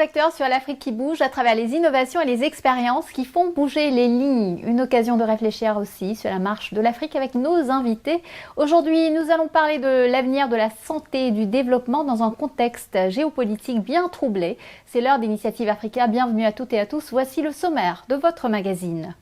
projecteur sur l'Afrique qui bouge à travers les innovations et les expériences qui font bouger les lignes. Une occasion de réfléchir aussi sur la marche de l'Afrique avec nos invités. Aujourd'hui, nous allons parler de l'avenir de la santé et du développement dans un contexte géopolitique bien troublé. C'est l'heure d'Initiative Africa. Bienvenue à toutes et à tous. Voici le sommaire de votre magazine.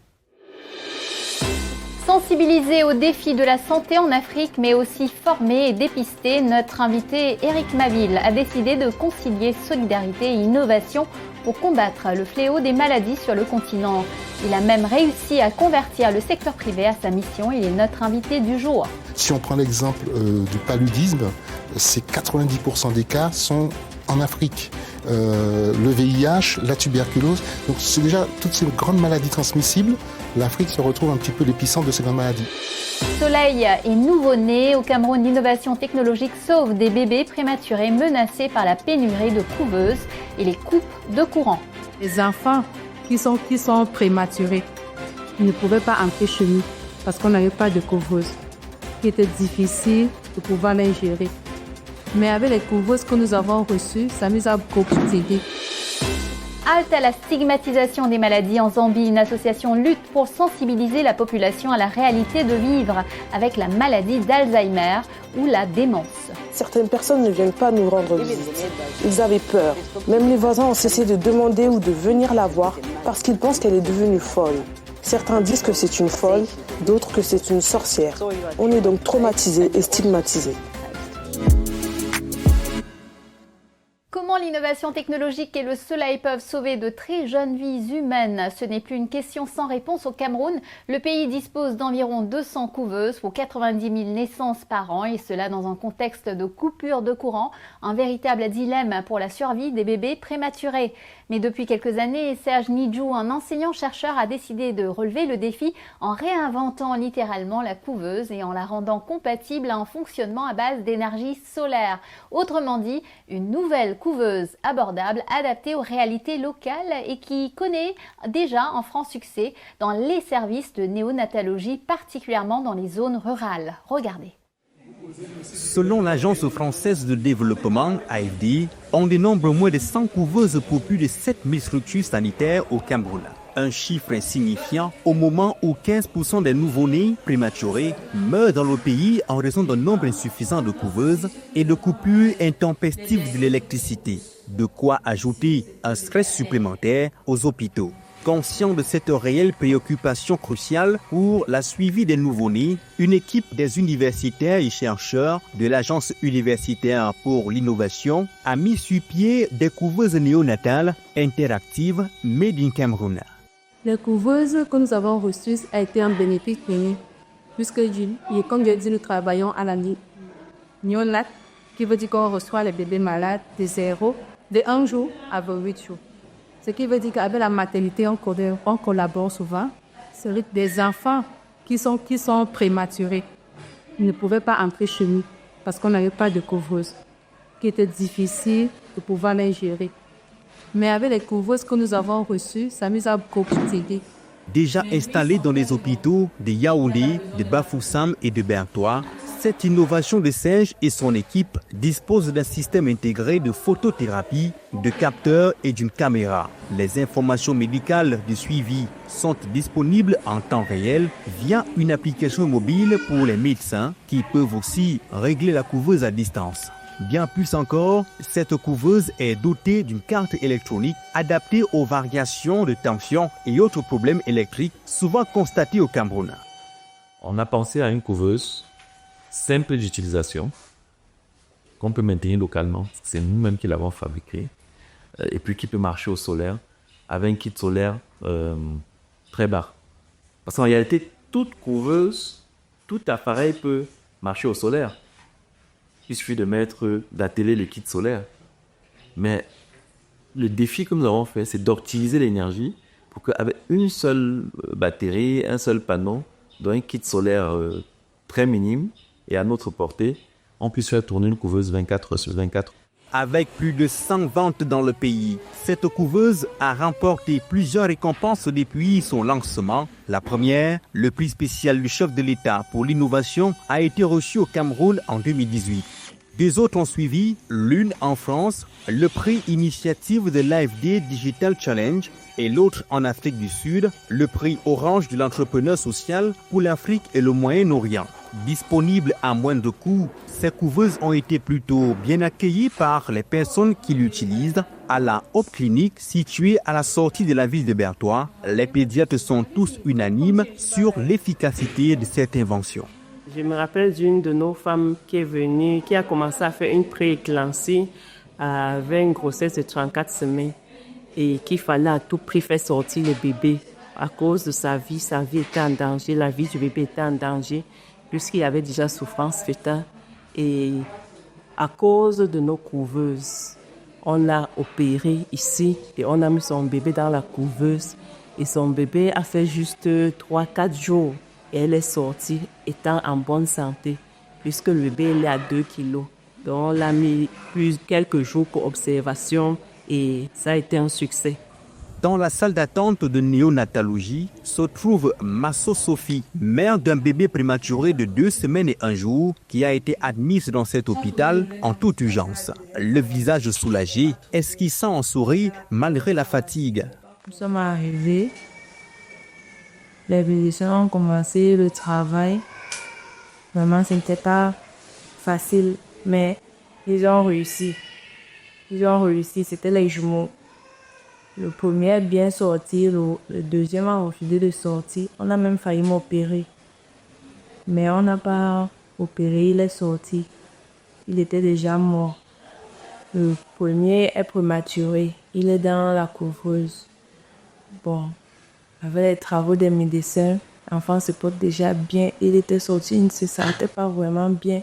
Sensibiliser aux défis de la santé en Afrique, mais aussi former et dépister, notre invité Éric Maville a décidé de concilier solidarité et innovation pour combattre le fléau des maladies sur le continent. Il a même réussi à convertir le secteur privé à sa mission. Il est notre invité du jour. Si on prend l'exemple du paludisme, c'est 90% des cas sont en Afrique. Le VIH, la tuberculose, donc c'est déjà toutes ces grandes maladies transmissibles. L'Afrique se retrouve un petit peu l'épicentre de ces grandes maladies. Soleil et nouveau-né. Au Cameroun, l'innovation technologique sauve des bébés prématurés menacés par la pénurie de couveuses et les coupes de courant. Les enfants qui sont prématurés, ils ne pouvaient pas entrer chez nous parce qu'on n'avait pas de couveuse, qui était difficile de pouvoir l'ingérer. Mais avec les couveuses que nous avons reçues, ça nous a beaucoup aidé. Halte à la stigmatisation des maladies en Zambie. Une association lutte pour sensibiliser la population à la réalité de vivre avec la maladie d'Alzheimer ou la démence. Certaines personnes ne viennent pas nous rendre visite. Ils avaient peur. Même les voisins ont cessé de demander ou de venir la voir parce qu'ils pensent qu'elle est devenue folle. Certains disent que c'est une folle, d'autres que c'est une sorcière. On est donc traumatisés et stigmatisés. Comment l'innovation technologique et le soleil peuvent sauver de très jeunes vies humaines? Ce n'est plus une question sans réponse au Cameroun. Le pays dispose d'environ 200 couveuses pour 90 000 naissances par an et cela dans un contexte de coupure de courant. Un véritable dilemme pour la survie des bébés prématurés. Mais depuis quelques années, Serge Nidjou, un enseignant-chercheur, a décidé de relever le défi en réinventant littéralement la couveuse et en la rendant compatible à un fonctionnement à base d'énergie solaire. Autrement dit, une nouvelle couveuse abordable, adaptée aux réalités locales et qui connaît déjà un franc succès dans les services de néonatologie, particulièrement dans les zones rurales. Regardez. Selon l'Agence française de développement, AFD, on dénombre moins de 100 couveuses pour plus de 7000 structures sanitaires au Cameroun. Un chiffre insignifiant au moment où 15% des nouveau-nés prématurés meurent dans le pays en raison d'un nombre insuffisant de couveuses et de coupures intempestives de l'électricité. De quoi ajouter un stress supplémentaire aux hôpitaux. Conscient de cette réelle préoccupation cruciale pour la suivi des nouveau-nés, une équipe des universitaires et chercheurs de l'Agence universitaire pour l'innovation a mis sur pied des couveuses néonatales interactives made in Cameroun. Les couveuses que nous avons reçues a été un bénéfice pour nous, puisque comme je dis, nous travaillons à la néonat, qui veut dire qu'on reçoit les bébés malades de 0, de 1 jour à 28 jours. Ce qui veut dire qu'avec la maternité, on collabore souvent. C'est des enfants qui sont prématurés. Ils ne pouvaient pas entrer chez nous parce qu'on n'avait pas de couveuse, qui était difficile de pouvoir l'ingérer. Mais avec les couveuses que nous avons reçues, ça nous a beaucoup aidé. Déjà installée dans les hôpitaux de Yaoundé, de Bafoussam et de Bertois, cette innovation de Serge et son équipe dispose d'un système intégré de photothérapie, de capteurs et d'une caméra. Les informations médicales du suivi sont disponibles en temps réel via une application mobile pour les médecins qui peuvent aussi régler la couveuse à distance. Bien plus encore, cette couveuse est dotée d'une carte électronique adaptée aux variations de tension et autres problèmes électriques souvent constatés au Cameroun. On a pensé à une couveuse simple d'utilisation qu'on peut maintenir localement. C'est nous-mêmes qui l'avons fabriquée et puis qui peut marcher au solaire avec un kit solaire très bas. Parce qu'en réalité, toute couveuse, tout appareil peut marcher au solaire. Il suffit d'atteler le kit solaire. Mais le défi que nous avons fait, c'est d'optimiser l'énergie pour qu'avec une seule batterie, un seul panneau, dans un kit solaire très minime et à notre portée, on puisse faire tourner une couveuse 24/24. Avec plus de 100 ventes dans le pays, cette couveuse a remporté plusieurs récompenses depuis son lancement. La première, le prix spécial du chef de l'État pour l'innovation, a été reçu au Cameroun en 2018. Deux autres ont suivi, l'une en France, le prix initiative de l'AFD Digital Challenge, et l'autre en Afrique du Sud, le prix Orange de l'entrepreneur social pour l'Afrique et le Moyen-Orient. Disponibles à moindre coût, ces couveuses ont été plutôt bien accueillies par les personnes qui l'utilisent. À la Hope Clinic, située à la sortie de la ville de Bertois, les pédiatres sont tous unanimes sur l'efficacité de cette invention. Je me rappelle d'une de nos femmes qui est venue, qui a commencé à faire une pré-éclampsie avec une grossesse de 34 semaines et qu'il fallait à tout prix faire sortir le bébé. À cause de sa vie était en danger, la vie du bébé était en danger puisqu'il avait déjà souffrance fœtale. Et à cause de nos couveuses, on l'a opéré ici et on a mis son bébé dans la couveuse. Et son bébé a fait juste 3-4 jours et elle est sortie étant en bonne santé puisque le bébé il est à 2 kilos. Donc on l'a mis quelques jours pour observation et ça a été un succès. Dans la salle d'attente de néonatologie se trouve Masso Sophie, mère d'un bébé prématuré de 2 semaines et 1 jour qui a été admise dans cet hôpital en toute urgence. Le visage soulagé, esquissant un sourire malgré la fatigue. Nous sommes arrivés, les médecins ont commencé le travail. Vraiment, ce n'était pas facile, mais ils ont réussi. C'était les jumeaux. Le premier est bien sorti, le deuxième a refusé de sortir. On a même failli m'opérer. Mais on n'a pas opéré, il est sorti. Il était déjà mort. Le premier est prématuré, il est dans la couveuse. Bon, avec les travaux des médecins, l'enfant se porte déjà bien. Il était sorti, il ne se sentait pas vraiment bien.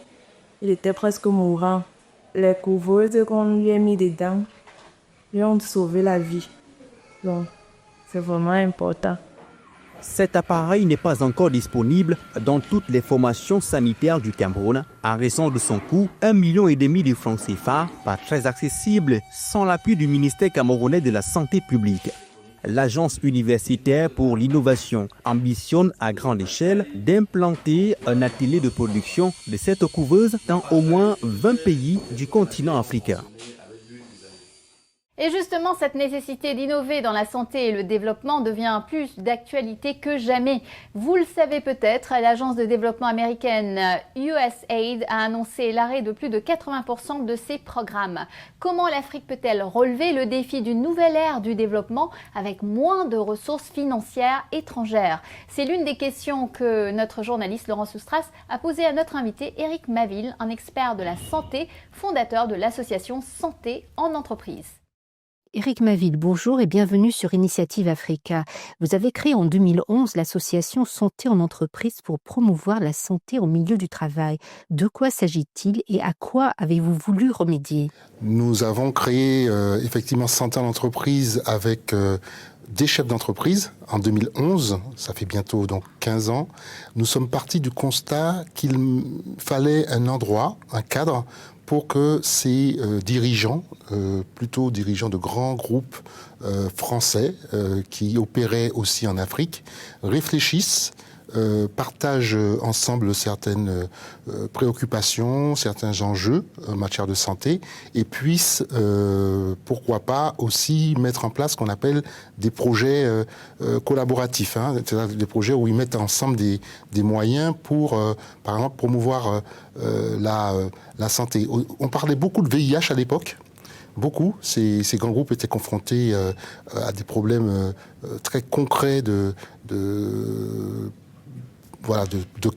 Il était presque mourant. Les couveuses qu'on lui a mis dedans lui ont sauvé la vie. Donc, c'est vraiment important. Cet appareil n'est pas encore disponible dans toutes les formations sanitaires du Cameroun à raison de son coût, 1,5 million de francs CFA, pas très accessible sans l'appui du ministère camerounais de la Santé publique. L'Agence universitaire pour l'innovation ambitionne à grande échelle d'implanter un atelier de production de cette couveuse dans au moins 20 pays du continent africain. Et justement, cette nécessité d'innover dans la santé et le développement devient plus d'actualité que jamais. Vous le savez peut-être, l'agence de développement américaine USAID a annoncé l'arrêt de plus de 80% de ses programmes. Comment l'Afrique peut-elle relever le défi d'une nouvelle ère du développement avec moins de ressources financières étrangères? C'est l'une des questions que notre journaliste Laurent Soustras a posée à notre invité Éric Maville, un expert de la santé, fondateur de l'association Santé en entreprise. Éric Maville, bonjour et bienvenue sur Initiative Africa. Vous avez créé en 2011 l'association Santé en entreprise pour promouvoir la santé au milieu du travail. De quoi s'agit-il et à quoi avez-vous voulu remédier? Nous avons créé effectivement Santé en entreprise avec des chefs d'entreprise en 2011, ça fait bientôt donc 15 ans. Nous sommes partis du constat qu'il fallait un endroit, un cadre, pour que ces dirigeants, plutôt dirigeants de grands groupes français qui opéraient aussi en Afrique, réfléchissent, partagent ensemble certaines préoccupations, certains enjeux en matière de santé et puissent, pourquoi pas, aussi mettre en place ce qu'on appelle des projets collaboratifs, c'est-à-dire des projets où ils mettent ensemble des moyens pour, par exemple, promouvoir la santé. On parlait beaucoup de VIH à l'époque. Beaucoup. Ces grands groupes étaient confrontés à des problèmes très concrets de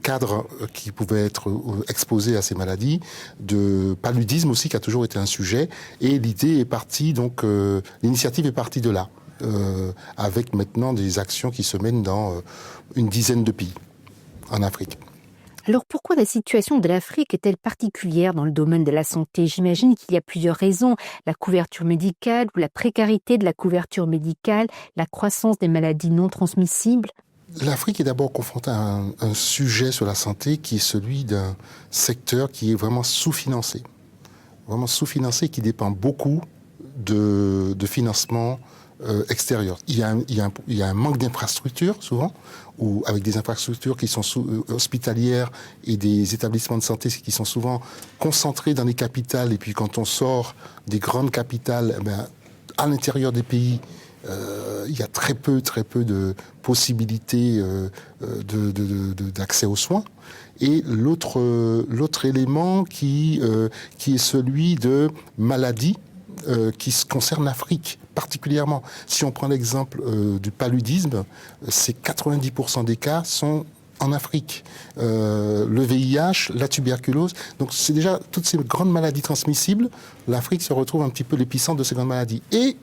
cadres qui pouvaient être exposés à ces maladies, de paludisme aussi qui a toujours été un sujet. Et l'idée est partie, donc l'initiative est partie de là, avec maintenant des actions qui se mènent dans une dizaine de pays en Afrique. Alors pourquoi la situation de l'Afrique est-elle particulière dans le domaine de la santé? J'imagine qu'il y a plusieurs raisons. La couverture médicale ou la précarité de la couverture médicale, la croissance des maladies non transmissibles. L'Afrique est d'abord confrontée à un sujet sur la santé qui est celui d'un secteur qui est vraiment sous-financé. Vraiment sous-financé, qui dépend beaucoup de financement extérieures. Il y a un manque d'infrastructures souvent, ou avec des infrastructures qui sont hospitalières et des établissements de santé qui sont souvent concentrés dans les capitales. Et puis quand on sort des grandes capitales, à l'intérieur des pays, il y a très peu de possibilités d'accès aux soins. Et l'autre élément qui est celui de maladies qui concernent l'Afrique particulièrement. Si on prend l'exemple du paludisme, c'est 90% des cas sont en Afrique. Le VIH, la tuberculose, donc c'est déjà toutes ces grandes maladies transmissibles, l'Afrique se retrouve un petit peu l'épicentre de ces grandes maladies. Et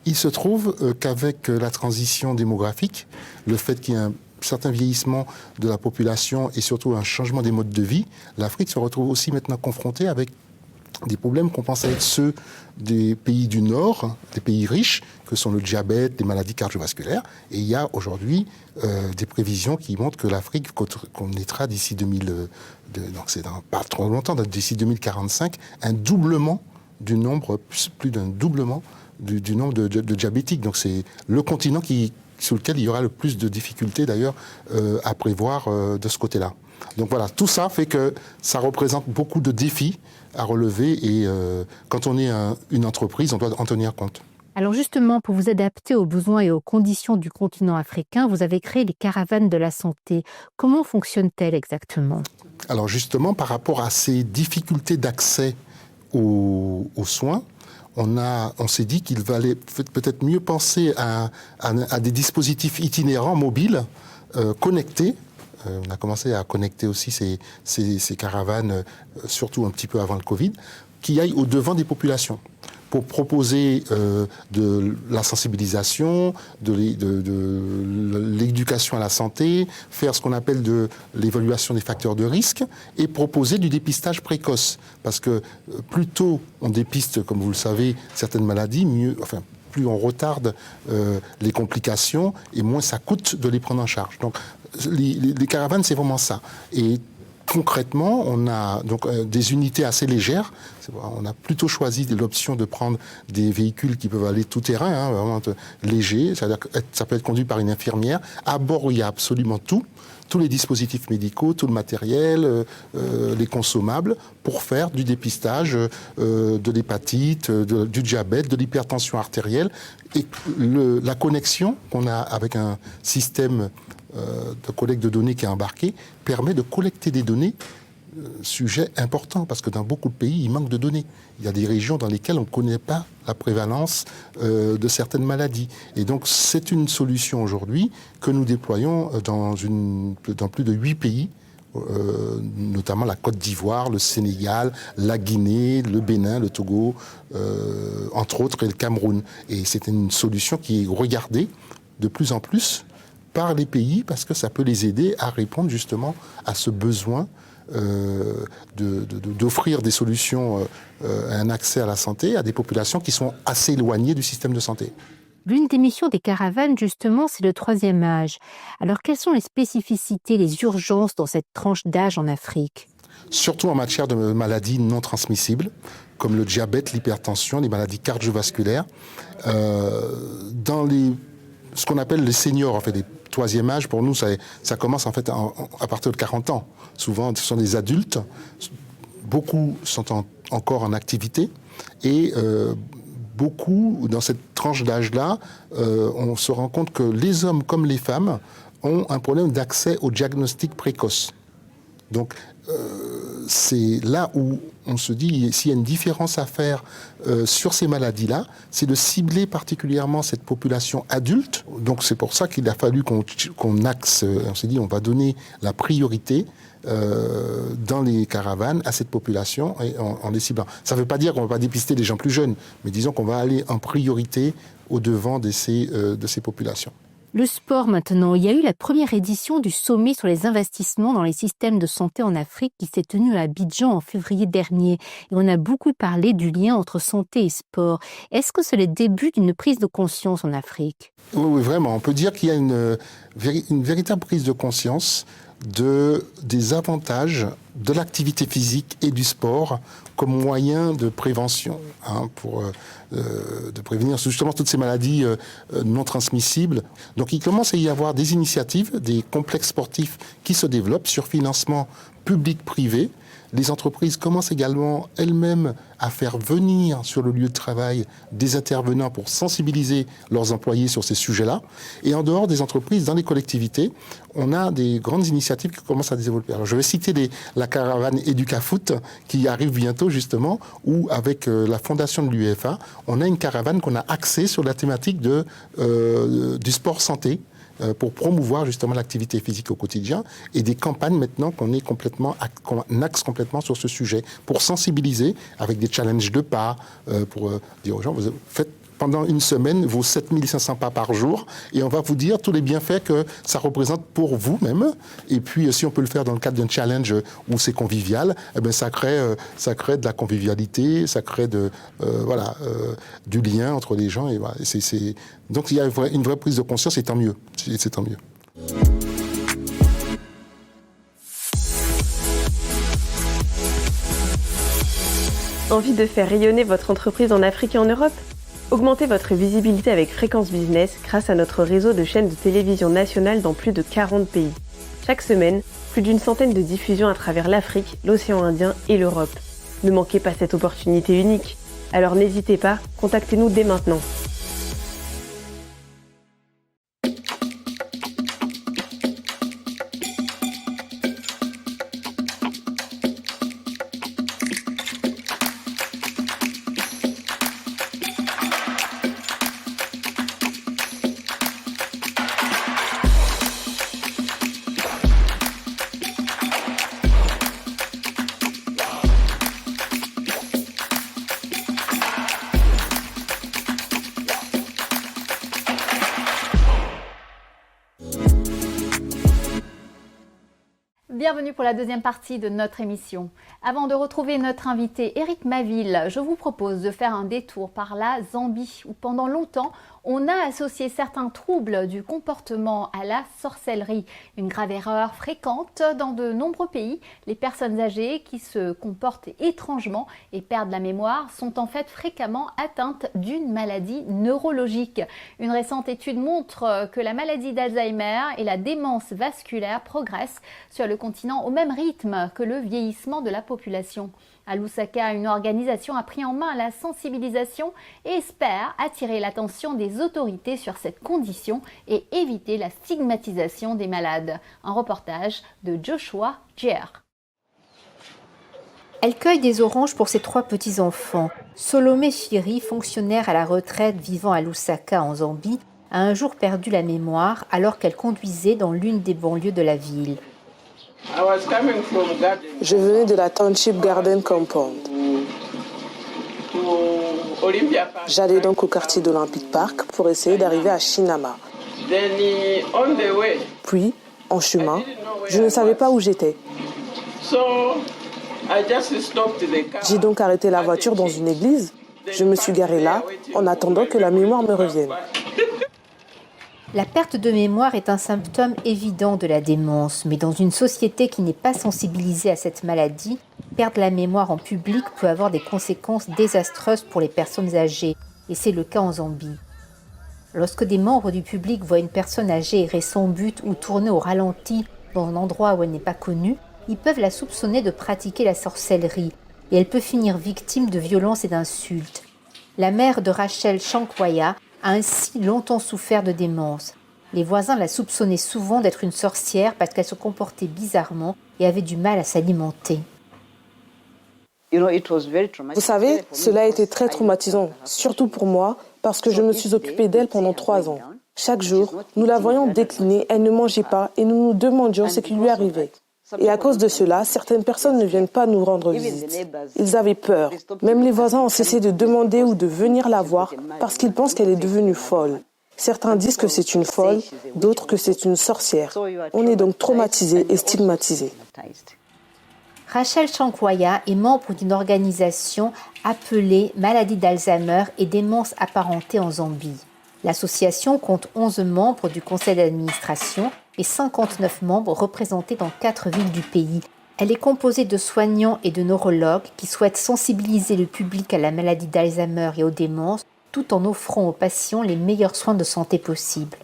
il se trouve qu'avec la transition démographique, le fait qu'il y ait un certain vieillissement de la population et surtout un changement des modes de vie, l'Afrique se retrouve aussi maintenant confrontée avec des problèmes qu'on pensait être ceux des pays du Nord, des pays riches, que sont le diabète, les maladies cardiovasculaires. Et il y a aujourd'hui des prévisions qui montrent que l'Afrique connaîtra d'ici donc c'est dans pas trop longtemps, d'ici 2045, un doublement du nombre, plus d'un doublement du nombre de diabétiques. Donc c'est le continent sur lequel il y aura le plus de difficultés d'ailleurs à prévoir de ce côté-là. Donc voilà, tout ça fait que ça représente beaucoup de défis à relever et quand on est une entreprise, on doit en tenir compte. Alors justement, pour vous adapter aux besoins et aux conditions du continent africain, vous avez créé les caravanes de la santé. Comment fonctionnent-elles exactement ? Alors justement, par rapport à ces difficultés d'accès aux soins, on s'est dit qu'il valait peut-être mieux penser à des dispositifs itinérants, mobiles, connectés. On a commencé à connecter aussi ces caravanes, surtout un petit peu avant le Covid, qui aillent au-devant des populations pour proposer de la sensibilisation, de l'éducation à la santé, faire ce qu'on appelle de l'évaluation des facteurs de risque et proposer du dépistage précoce. Parce que plus tôt on dépiste, comme vous le savez, certaines maladies, plus on retarde les complications et moins ça coûte de les prendre en charge. Donc les caravanes, c'est vraiment ça. Et concrètement, on a donc des unités assez légères. On a plutôt choisi l'option de prendre des véhicules qui peuvent aller tout terrain, vraiment légers. C'est-à-dire que ça peut être conduit par une infirmière. À bord, il y a absolument tout. Tous les dispositifs médicaux, tout le matériel, les consommables, pour faire du dépistage de l'hépatite, du diabète, de l'hypertension artérielle. Et la connexion qu'on a avec un système de collecte de données qui est embarqué permet de collecter des données, sujet important, parce que dans beaucoup de pays, il manque de données. Il y a des régions dans lesquelles on ne connaît pas la prévalence de certaines maladies. Et donc, c'est une solution aujourd'hui que nous déployons dans plus de 8 pays, notamment la Côte d'Ivoire, le Sénégal, la Guinée, le Bénin, le Togo, entre autres, et le Cameroun. Et c'est une solution qui est regardée de plus en plus par les pays parce que ça peut les aider à répondre justement à ce besoin d'offrir des solutions, un accès à la santé à des populations qui sont assez éloignées du système de santé. L'une des missions des caravanes, justement, c'est le troisième âge. Alors, quelles sont les spécificités, les urgences dans cette tranche d'âge en Afrique ? Surtout en matière de maladies non transmissibles, comme le diabète, l'hypertension, les maladies cardiovasculaires. Dans ce qu'on appelle les seniors, en fait, les troisième âge, pour nous, ça commence en fait à partir de 40 ans. Souvent, ce sont des adultes. Beaucoup sont encore en activité. Et beaucoup, dans cette tranche d'âge-là, on se rend compte que les hommes comme les femmes ont un problème d'accès au diagnostic précoce. Donc, c'est là où on se dit, s'il y a une différence à faire sur ces maladies-là, c'est de cibler particulièrement cette population adulte. Donc, c'est pour ça qu'il a fallu qu'on axe, on s'est dit, on va donner la priorité dans les caravanes à cette population en les ciblant. Ça ne veut pas dire qu'on ne va pas dépister des gens plus jeunes, mais disons qu'on va aller en priorité au-devant de ces populations. Le sport maintenant. Il y a eu la première édition du sommet sur les investissements dans les systèmes de santé en Afrique qui s'est tenu à Abidjan en février dernier. Et on a beaucoup parlé du lien entre santé et sport. Est-ce que c'est le début d'une prise de conscience en Afrique ? Oui, vraiment. On peut dire qu'il y a une véritable prise de conscience des avantages de l'activité physique et du sport comme moyen de prévention, de prévenir justement toutes ces maladies non transmissibles. Donc il commence à y avoir des initiatives, des complexes sportifs qui se développent sur financement public-privé. Les entreprises commencent également elles-mêmes à faire venir sur le lieu de travail des intervenants pour sensibiliser leurs employés sur ces sujets-là. Et en dehors des entreprises, dans les collectivités, on a des grandes initiatives qui commencent à se développer. Alors, je vais citer la caravane EducaFoot qui arrive bientôt justement, où avec la fondation de l'UEFA, on a une caravane qu'on a axée sur la thématique du sport santé, pour promouvoir justement l'activité physique au quotidien, et des campagnes maintenant qu'on axe complètement sur ce sujet pour sensibiliser avec des challenges de pas, pour dire aux gens, vous faites pendant une semaine vos 7500 pas par jour et on va vous dire tous les bienfaits que ça représente pour vous-même. Et puis si on peut le faire dans le cadre d'un challenge où c'est convivial, eh bien, ça crée de la convivialité, ça crée du lien entre les gens. Et voilà, donc il y a une vraie prise de conscience et tant mieux. C'est tant mieux. Envie de faire rayonner votre entreprise en Afrique et en Europe ? Augmentez votre visibilité avec Fréquence Business grâce à notre réseau de chaînes de télévision nationales dans plus de 40 pays. Chaque semaine, plus d'une centaine de diffusions à travers l'Afrique, l'océan Indien et l'Europe. Ne manquez pas cette opportunité unique. Alors n'hésitez pas, contactez-nous dès maintenant. Bienvenue pour la deuxième partie de notre émission. Avant de retrouver notre invité Éric Maville, je vous propose de faire un détour par la Zambie, où pendant longtemps, on a associé certains troubles du comportement à la sorcellerie. Une grave erreur fréquente dans de nombreux pays. Les personnes âgées qui se comportent étrangement et perdent la mémoire sont en fait fréquemment atteintes d'une maladie neurologique. Une récente étude montre que la maladie d'Alzheimer et la démence vasculaire progressent sur le continent au même rythme que le vieillissement de la population. À Lusaka, une organisation a pris en main la sensibilisation et espère attirer l'attention des autorités sur cette condition et éviter la stigmatisation des malades. Un reportage de Joshua Djer. Elle cueille des oranges pour ses 3 petits-enfants. Solomé Chiri, fonctionnaire à la retraite vivant à Lusaka en Zambie, a un jour perdu la mémoire alors qu'elle conduisait dans l'une des banlieues de la ville. Je venais de la Township Garden Compound. J'allais donc au quartier d'Olympic Park pour essayer d'arriver à Shinama. Puis, en chemin, je ne savais pas où j'étais. J'ai donc arrêté la voiture dans une église. Je me suis garée là en attendant que la mémoire me revienne. La perte de mémoire est un symptôme évident de la démence, mais dans une société qui n'est pas sensibilisée à cette maladie, perdre la mémoire en public peut avoir des conséquences désastreuses pour les personnes âgées, et c'est le cas en Zambie. Lorsque des membres du public voient une personne âgée errer sans but ou tourner au ralenti dans un endroit où elle n'est pas connue, ils peuvent la soupçonner de pratiquer la sorcellerie, et elle peut finir victime de violences et d'insultes. La mère de Rachel Shankwaya a ainsi longtemps souffert de démence. Les voisins la soupçonnaient souvent d'être une sorcière parce qu'elle se comportait bizarrement et avait du mal à s'alimenter. Vous savez, cela a été très traumatisant, surtout pour moi, parce que je me suis occupée d'elle pendant 3 ans. Chaque jour, nous la voyions décliner, elle ne mangeait pas et nous nous demandions ce qui lui arrivait. Et à cause de cela, certaines personnes ne viennent pas nous rendre visite. Ils avaient peur. Même les voisins ont cessé de demander ou de venir la voir parce qu'ils pensent qu'elle est devenue folle. Certains disent que c'est une folle, d'autres que c'est une sorcière. On est donc traumatisés et stigmatisés. Rachel Shankwaya est membre d'une organisation appelée Maladie d'Alzheimer et démence apparentée en Zambie. L'association compte 11 membres du conseil d'administration et 59 membres représentés dans 4 villes du pays. Elle est composée de soignants et de neurologues qui souhaitent sensibiliser le public à la maladie d'Alzheimer et aux démences, tout en offrant aux patients les meilleurs soins de santé possibles.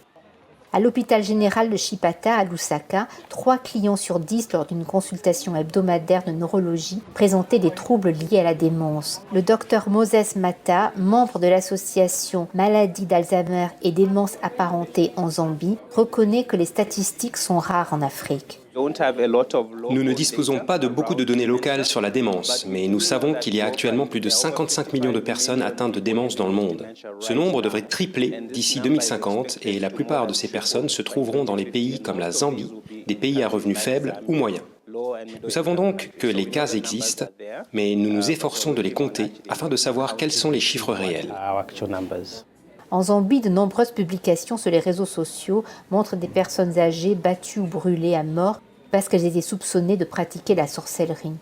À l'hôpital général de Chipata, à Lusaka, 3 clients sur 10 lors d'une consultation hebdomadaire de neurologie présentaient des troubles liés à la démence. Le docteur Moses Mata, membre de l'association Maladie d'Alzheimer et démence apparentée en Zambie, reconnaît que les statistiques sont rares en Afrique. Nous ne disposons pas de beaucoup de données locales sur la démence, mais nous savons qu'il y a actuellement plus de 55 millions de personnes atteintes de démence dans le monde. Ce nombre devrait tripler d'ici 2050 et la plupart de ces personnes se trouveront dans les pays comme la Zambie, des pays à revenus faibles ou moyens. Nous savons donc que les cas existent, mais nous nous efforçons de les compter afin de savoir quels sont les chiffres réels. En Zambie, de nombreuses publications sur les réseaux sociaux montrent des personnes âgées battues ou brûlées à mort parce qu'elles étaient soupçonnées de pratiquer la sorcellerie.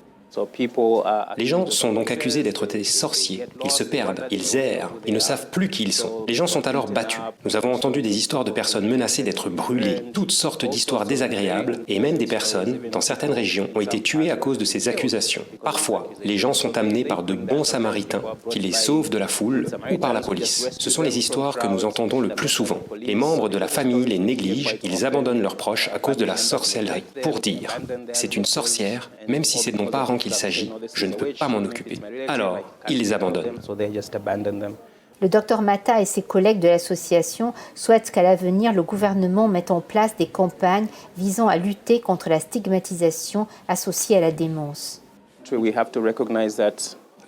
Les gens sont donc accusés d'être des sorciers. Ils se perdent, ils errent, ils ne savent plus qui ils sont. Les gens sont alors battus. Nous avons entendu des histoires de personnes menacées d'être brûlées, toutes sortes d'histoires désagréables, et même des personnes, dans certaines régions, ont été tuées à cause de ces accusations. Parfois, les gens sont amenés par de bons samaritains qui les sauvent de la foule ou par la police. Ce sont les histoires que nous entendons le plus souvent. Les membres de la famille les négligent, ils abandonnent leurs proches à cause de la sorcellerie. Pour dire, c'est une sorcière, même si c'est de mon parent qu'il s'agit, je ne peux pas m'en occuper. Alors, ils les abandonnent. Le docteur Mata et ses collègues de l'association souhaitent qu'à l'avenir, le gouvernement mette en place des campagnes visant à lutter contre la stigmatisation associée à la démence.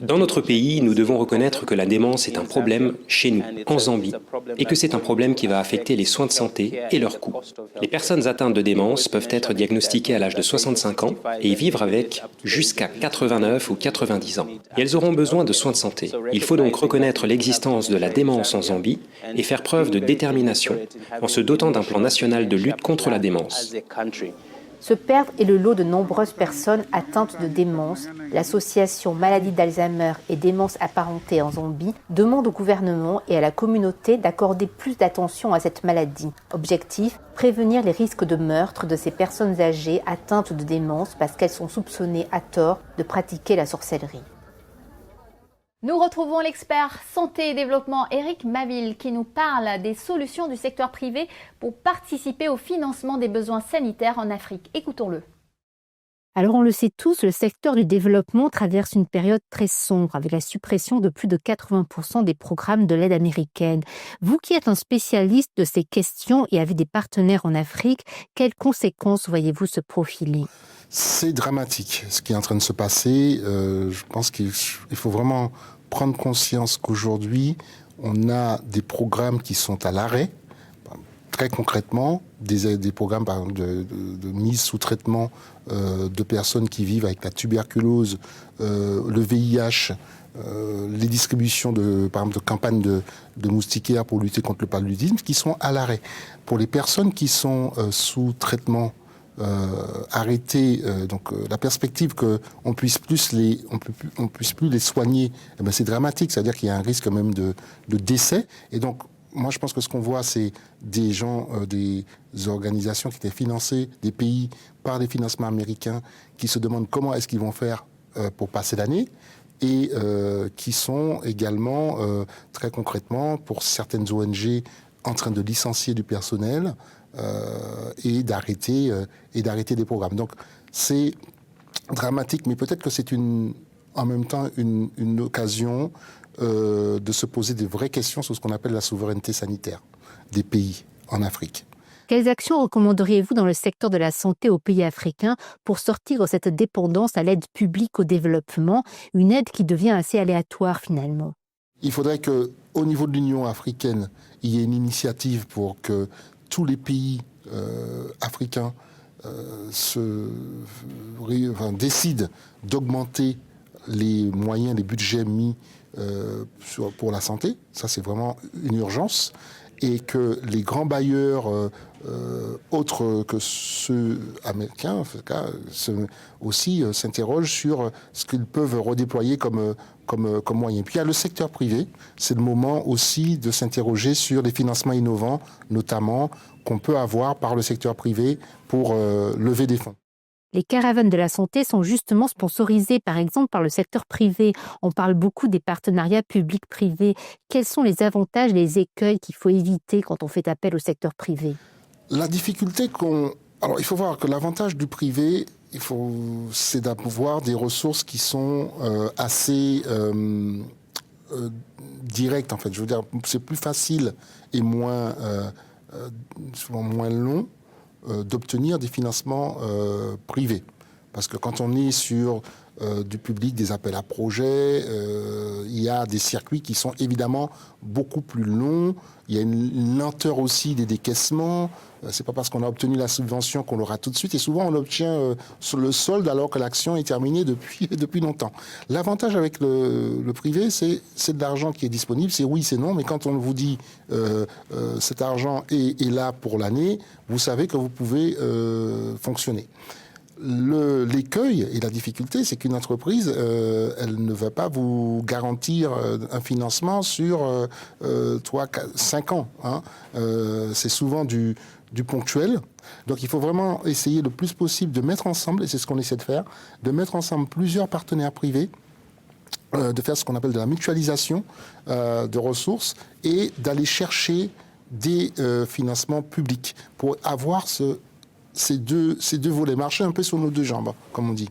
Dans notre pays, nous devons reconnaître que la démence est un problème chez nous, en Zambie, et que c'est un problème qui va affecter les soins de santé et leurs coûts. Les personnes atteintes de démence peuvent être diagnostiquées à l'âge de 65 ans et vivre avec jusqu'à 89 ou 90 ans. Et elles auront besoin de soins de santé. Il faut donc reconnaître l'existence de la démence en Zambie et faire preuve de détermination en se dotant d'un plan national de lutte contre la démence. Se perdre est le lot de nombreuses personnes atteintes de démence. L'association Maladie d'Alzheimer et démence apparentée en Zambie demande au gouvernement et à la communauté d'accorder plus d'attention à cette maladie. Objectif, prévenir les risques de meurtre de ces personnes âgées atteintes de démence parce qu'elles sont soupçonnées à tort de pratiquer la sorcellerie. Nous retrouvons l'expert santé et développement Eric Maville qui nous parle des solutions du secteur privé pour participer au financement des besoins sanitaires en Afrique. Écoutons-le. Alors on le sait tous, le secteur du développement traverse une période très sombre avec la suppression de plus de 80% des programmes de l'aide américaine. Vous qui êtes un spécialiste de ces questions et avez des partenaires en Afrique, quelles conséquences voyez-vous se profiler ? C'est dramatique ce qui est en train de se passer. Je pense qu'il faut vraiment prendre conscience qu'aujourd'hui, on a des programmes qui sont à l'arrêt. Très concrètement, des programmes par exemple, de mise sous traitement de personnes qui vivent avec la tuberculose, le VIH, les distributions par exemple, de campagnes de moustiquaires pour lutter contre le paludisme, qui sont à l'arrêt. Pour les personnes qui sont sous traitement arrêter la perspective qu'on puisse plus les soigner, eh ben c'est dramatique, c'est-à-dire qu'il y a un risque même de décès. Et donc moi je pense que ce qu'on voit, c'est des gens, des organisations qui étaient financées, des pays par des financements américains, qui se demandent comment est-ce qu'ils vont faire pour passer l'année, et qui sont également très concrètement pour certaines ONG en train de licencier du personnel et d'arrêter des programmes. Donc c'est dramatique, mais peut-être que c'est en même temps une occasion de se poser des vraies questions sur ce qu'on appelle la souveraineté sanitaire des pays en Afrique. Quelles actions recommanderiez-vous dans le secteur de la santé aux pays africains pour sortir de cette dépendance à l'aide publique au développement, une aide qui devient assez aléatoire finalement ? Il faudrait qu'au niveau de l'Union africaine, il y ait une initiative pour que tous les pays africains décident d'augmenter les moyens, les budgets mis pour la santé. Ça, c'est vraiment une urgence. Et que les grands bailleurs, autres que ceux américains, en tout cas, aussi s'interrogent sur ce qu'ils peuvent redéployer comme moyen. Puis il y a le secteur privé. C'est le moment aussi de s'interroger sur les financements innovants, notamment qu'on peut avoir par le secteur privé pour lever des fonds. Les caravanes de la santé sont justement sponsorisées, par exemple, par le secteur privé. On parle beaucoup des partenariats publics-privés. Quels sont les avantages et les écueils qu'il faut éviter quand on fait appel au secteur privé? La difficulté Alors, il faut voir que l'avantage du privé, c'est d'avoir des ressources qui sont assez directes, en fait. Je veux dire, c'est plus facile et souvent moins long d'obtenir des financements privés. Parce que quand on est sur du public, des appels à projets, il y a des circuits qui sont évidemment beaucoup plus longs. Il y a une lenteur aussi des décaissements. C'est pas parce qu'on a obtenu la subvention qu'on l'aura tout de suite. Et souvent, on obtient sur le solde alors que l'action est terminée depuis longtemps. L'avantage avec le privé, c'est de l'argent qui est disponible. C'est oui, c'est non. Mais quand on vous dit cet argent est là pour l'année, vous savez que vous pouvez fonctionner. L'écueil et la difficulté, c'est qu'une entreprise, elle ne va pas vous garantir un financement sur 5 ans. Hein. C'est souvent du ponctuel. Donc il faut vraiment essayer le plus possible de mettre ensemble, et c'est ce qu'on essaie de faire, de mettre ensemble plusieurs partenaires privés, de faire ce qu'on appelle de la mutualisation de ressources et d'aller chercher des financements publics pour avoir ces deux volets, marcher un peu sur nos deux jambes, comme on dit.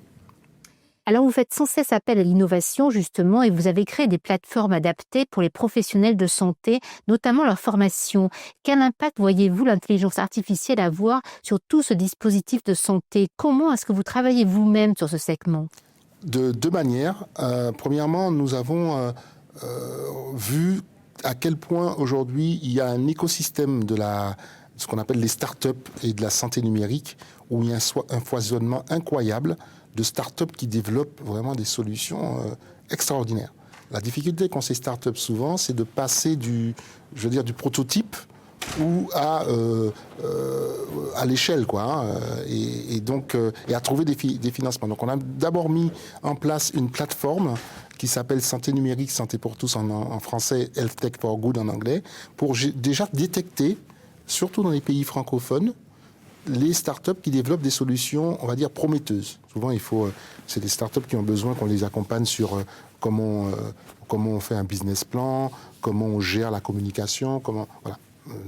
Alors, vous faites sans cesse appel à l'innovation, justement, et vous avez créé des plateformes adaptées pour les professionnels de santé, notamment leur formation. Quel impact voyez-vous l'intelligence artificielle avoir sur tout ce dispositif de santé? Comment est-ce que vous travaillez vous-même sur ce segment? De deux manières. Premièrement, nous avons vu à quel point aujourd'hui il y a un écosystème de ce qu'on appelle les startups et de la santé numérique, où il y a un foisonnement incroyable de startups qui développent vraiment des solutions extraordinaires. La difficulté qu'ont ces startups souvent, c'est de passer du prototype ou à l'échelle, quoi, hein, et à trouver des financements. Donc on a d'abord mis en place une plateforme qui s'appelle Santé numérique, Santé pour tous en français, Health Tech for Good en anglais, pour déjà détecter, surtout dans les pays francophones, les startups qui développent des solutions, on va dire, prometteuses. Souvent, c'est des startups qui ont besoin qu'on les accompagne sur comment on fait un business plan, comment on gère la communication, voilà,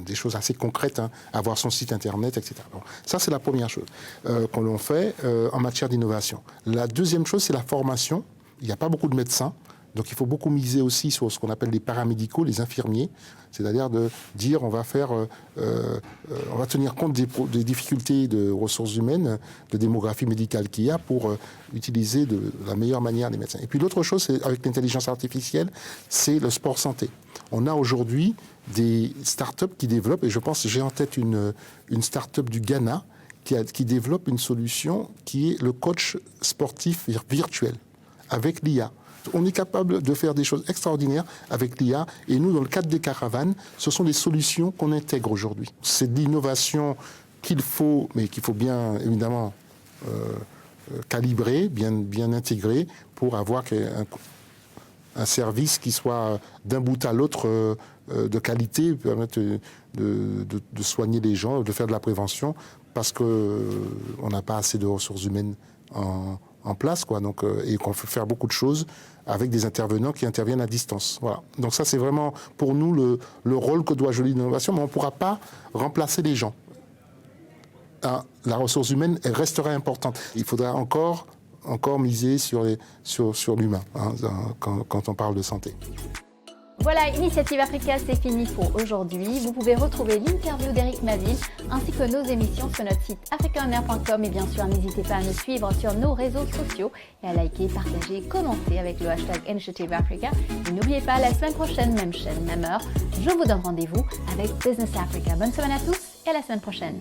des choses assez concrètes, hein, avoir son site internet, etc. Bon, ça, c'est la première chose qu'on l'on fait en matière d'innovation. La deuxième chose, c'est la formation. Il n'y a pas beaucoup de médecins. Donc il faut beaucoup miser aussi sur ce qu'on appelle les paramédicaux, les infirmiers, c'est-à-dire de dire on va tenir compte des difficultés de ressources humaines, de démographie médicale qu'il y a pour utiliser de la meilleure manière les médecins. Et puis l'autre chose, c'est, avec l'intelligence artificielle, c'est le sport santé. On a aujourd'hui des startups qui développent, et je pense, j'ai en tête une startup du Ghana qui développe une solution qui est le coach sportif virtuel avec l'IA. On est capable de faire des choses extraordinaires avec l'IA. Et nous, dans le cadre des caravanes, ce sont des solutions qu'on intègre aujourd'hui. C'est de l'innovation qu'il faut bien, évidemment, calibrer, bien intégrer pour avoir un service qui soit d'un bout à l'autre de qualité, permettre de soigner les gens, de faire de la prévention, parce qu'on n'a pas assez de ressources humaines en place, quoi. Donc, et qu'on peut faire beaucoup de choses avec des intervenants qui interviennent à distance. Voilà. Donc ça, c'est vraiment pour nous le rôle que doit jouer l'innovation, mais on ne pourra pas remplacer les gens. Hein, la ressource humaine, elle restera importante. Il faudra encore miser sur l'humain, hein, quand on parle de santé. Voilà, Initiative Africa, c'est fini pour aujourd'hui. Vous pouvez retrouver l'interview d'Éric Maville ainsi que nos émissions sur notre site africaonair.com. Et bien sûr, n'hésitez pas à nous suivre sur nos réseaux sociaux et à liker, partager, commenter avec le hashtag Initiative Africa. Et n'oubliez pas, la semaine prochaine, même chaîne, même heure, je vous donne rendez-vous avec Business Africa. Bonne semaine à tous et à la semaine prochaine.